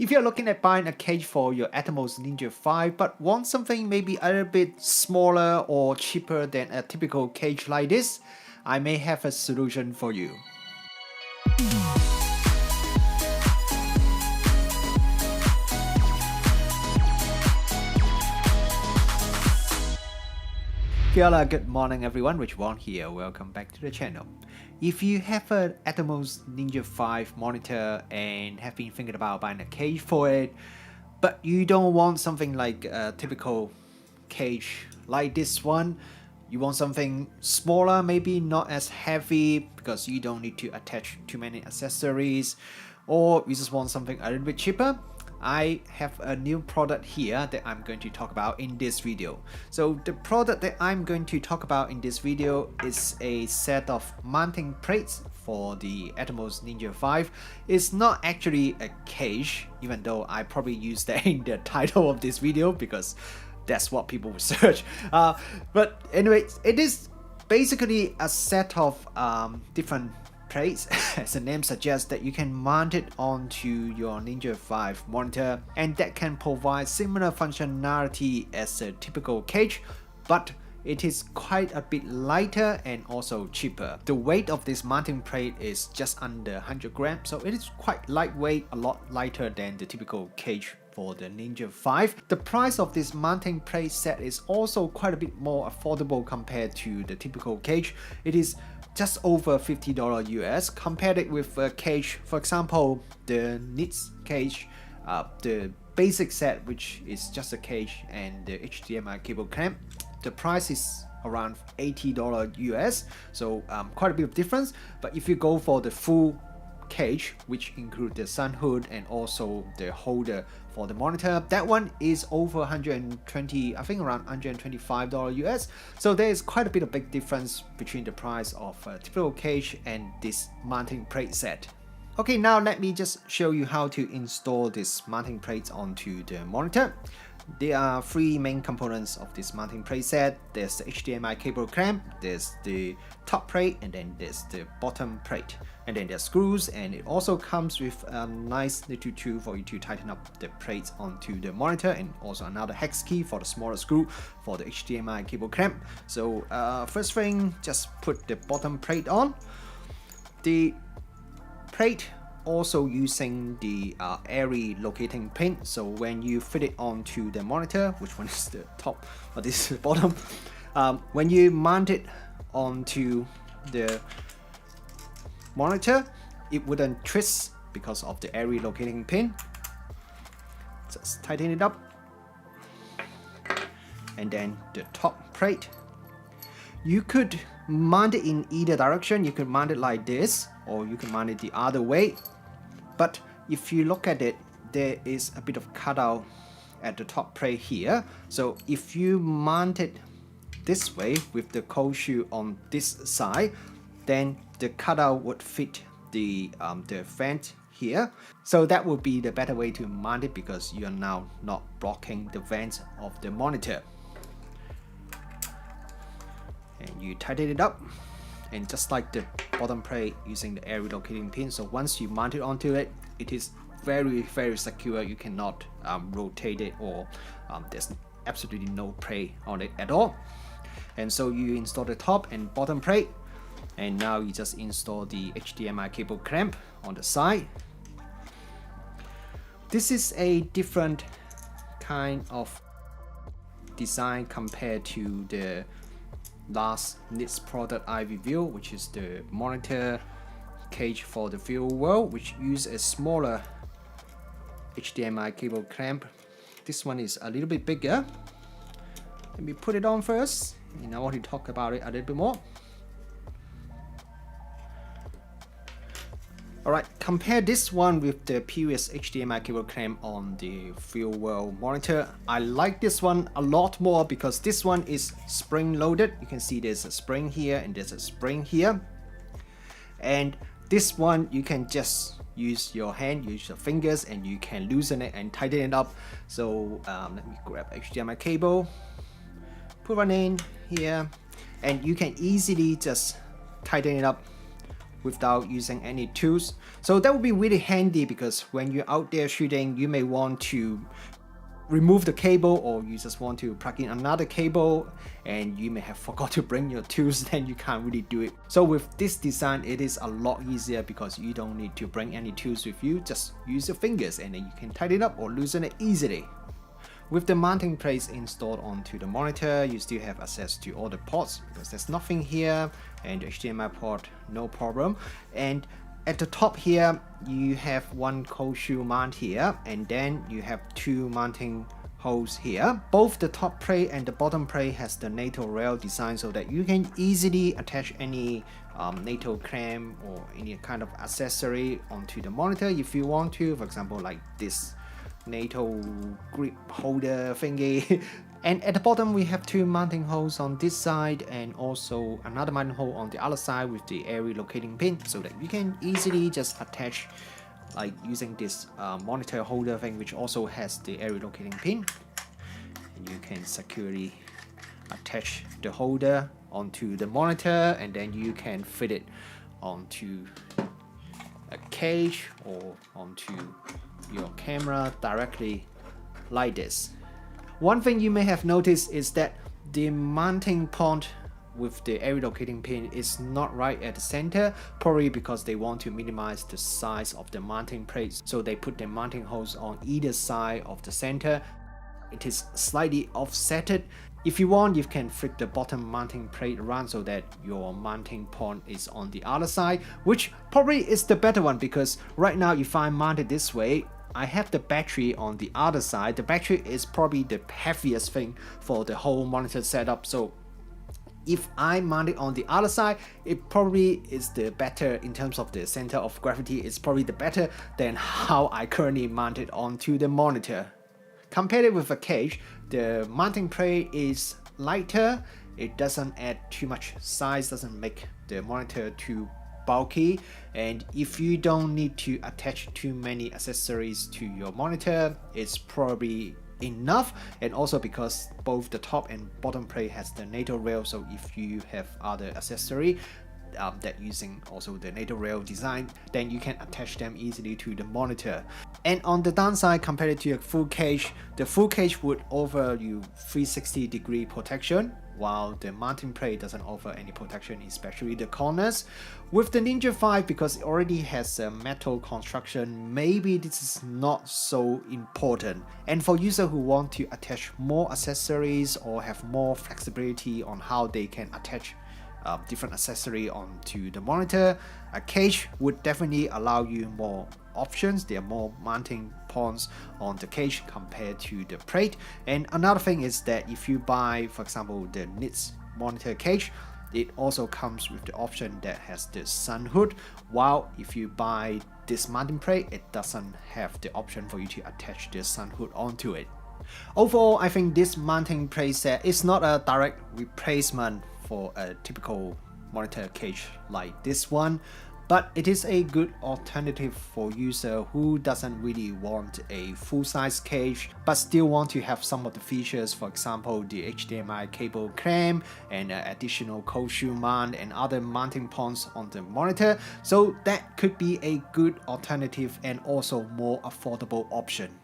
If you're looking at buying a cage for your Atomos Ninja 5 but want something maybe a little bit smaller or cheaper than a typical cage like this, I may have a solution for you. Fiala, good morning everyone, Rich Wong here, welcome back to the channel. If you have an Atomos Ninja 5 monitor and have been thinking about buying a cage for it, but you don't want something like a typical cage like this one, you want something smaller, maybe not as heavy because you don't need to attach too many accessories, or you just want something a little bit cheaper, I have a new product here that I'm going to talk about in this video. So the product that I'm going to talk about in this video is a set of mounting plates for the Atomos Ninja 5. It's not actually a cage, even though I probably used that in the title of this video because that's what people will search. But anyway, it is basically a set of different plates, as the name suggests, that you can mount it onto your Ninja 5 monitor, and that can provide similar functionality as a typical cage, but it is quite a bit lighter and also cheaper. The weight of this mounting plate is just under 100 grams, so it is quite lightweight, a lot lighter than the typical cage for the Ninja 5. The price of this mounting plate set is also quite a bit more affordable compared to the typical cage. It is just over $50 US. Compared it with a cage, for example, the Nitze cage, the basic set, which is just a cage and the HDMI cable clamp, the price is around $80 US, so quite a bit of difference. But if you go for the full cage, which include the sun hood and also the holder for the monitor, that one is over 120, I think around $125 US. So there is quite a bit of big difference between the price of a typical cage and this mounting plate set. Okay, now let me just show you how to install this mounting plates onto the monitor. There are three main components of this mounting plate set. There's the HDMI cable clamp, there's the top plate, and then there's the bottom plate. And then there's screws, and it also comes with a nice little tool for you to tighten up the plates onto the monitor, and also another hex key for the smaller screw for the HDMI cable clamp. So first thing, just put the bottom plate on. The plate also using the airy locating pin, so when you fit it onto the monitor, which one is the top or this is the bottom, when you mount it onto the monitor, it wouldn't twist because of the airy locating pin. Just tighten it up, and then the top plate, you could mount it in either direction. You could mount it like this, or you can mount it the other way. But if you look at it, there is a bit of cutout at the top plate here. So if you mount it this way with the cold shoe on this side, then the cutout would fit the vent here. So that would be the better way to mount it, because you are now not blocking the vents of the monitor. And you tighten it up, and just like the bottom plate, using the airy locating pin. So once you mount it onto it, it is very secure. You cannot rotate it, or there's absolutely no play on it at all. And so you install the top and bottom plate, and now you just install the HDMI cable clamp on the side. This is a different kind of design compared to the last Nitze product I reviewed, which is the monitor cage for the real world, which use a smaller HDMI cable clamp. This one is a little bit bigger. Let me put it on first, and I want to talk about it a little bit more. Alright, compare this one with the previous HDMI cable clamp on the real world monitor. I like this one a lot more because this one is spring loaded. You can see there's a spring here and there's a spring here. And this one you can just use your hand, use your fingers, and you can loosen it and tighten it up. So let me grab HDMI cable, put one in here, and you can easily just tighten it up without using any tools. So that would be really handy because when you're out there shooting, you may want to remove the cable, or you just want to plug in another cable and you may have forgot to bring your tools, then you can't really do it. So with this design, it is a lot easier because you don't need to bring any tools with you, just use your fingers and then you can tighten it up or loosen it easily. With the mounting plates installed onto the monitor, you still have access to all the ports because there's nothing here, and the HDMI port, no problem. And at the top here, you have one cold shoe mount here, and then you have two mounting holes here. Both the top plate and the bottom plate has the NATO rail design so that you can easily attach any NATO clamp or any kind of accessory onto the monitor if you want to, for example like this NATO grip holder thingy. And at the bottom we have two mounting holes on this side and also another mounting hole on the other side with the area locating pin so that you can easily just attach like using this monitor holder thing, which also has the area locating pin, and you can securely attach the holder onto the monitor and then you can fit it onto a cage or onto your camera directly like this. One thing you may have noticed is that the mounting point with the area locating pin is not right at the center, probably because they want to minimize the size of the mounting plates, so they put the mounting holes on either side of the center. It is slightly offsetted. If you want, you can flip the bottom mounting plate around so that your mounting point is on the other side, which probably is the better one because right now if I mount it this way, I have the battery on the other side. The battery is probably the heaviest thing for the whole monitor setup, so if I mount it on the other side, it probably is the better in terms of the center of gravity. It's probably the better than how I currently mount it onto the monitor. Compared it with a cage, the mounting plate is lighter. It doesn't add too much size, doesn't make the monitor too bulky, and if you don't need to attach too many accessories to your monitor, it's probably enough. And also because both the top and bottom plate has the NATO rail, so if you have other accessory that using also the NATO rail design, then you can attach them easily to the monitor. And on the downside, compared to a full cage, the full cage would offer you 360-degree protection, while the mounting plate doesn't offer any protection, especially the corners. With the Ninja 5, because it already has a metal construction, maybe this is not so important. And for users who want to attach more accessories or have more flexibility on how they can attach different accessory onto the monitor, a cage would definitely allow you more options. There are more mounting points on the cage compared to the plate. And another thing is that if you buy, for example, the Nitze monitor cage, it also comes with the option that has the sun hood, while if you buy this mounting plate, it doesn't have the option for you to attach the sun hood onto it. Overall, I think this mounting plate set is not a direct replacement for a typical monitor cage like this one, but it is a good alternative for user who doesn't really want a full-size cage but still want to have some of the features, for example the HDMI cable clamp and additional cold shoe mount and other mounting points on the monitor. So that could be a good alternative and also more affordable option.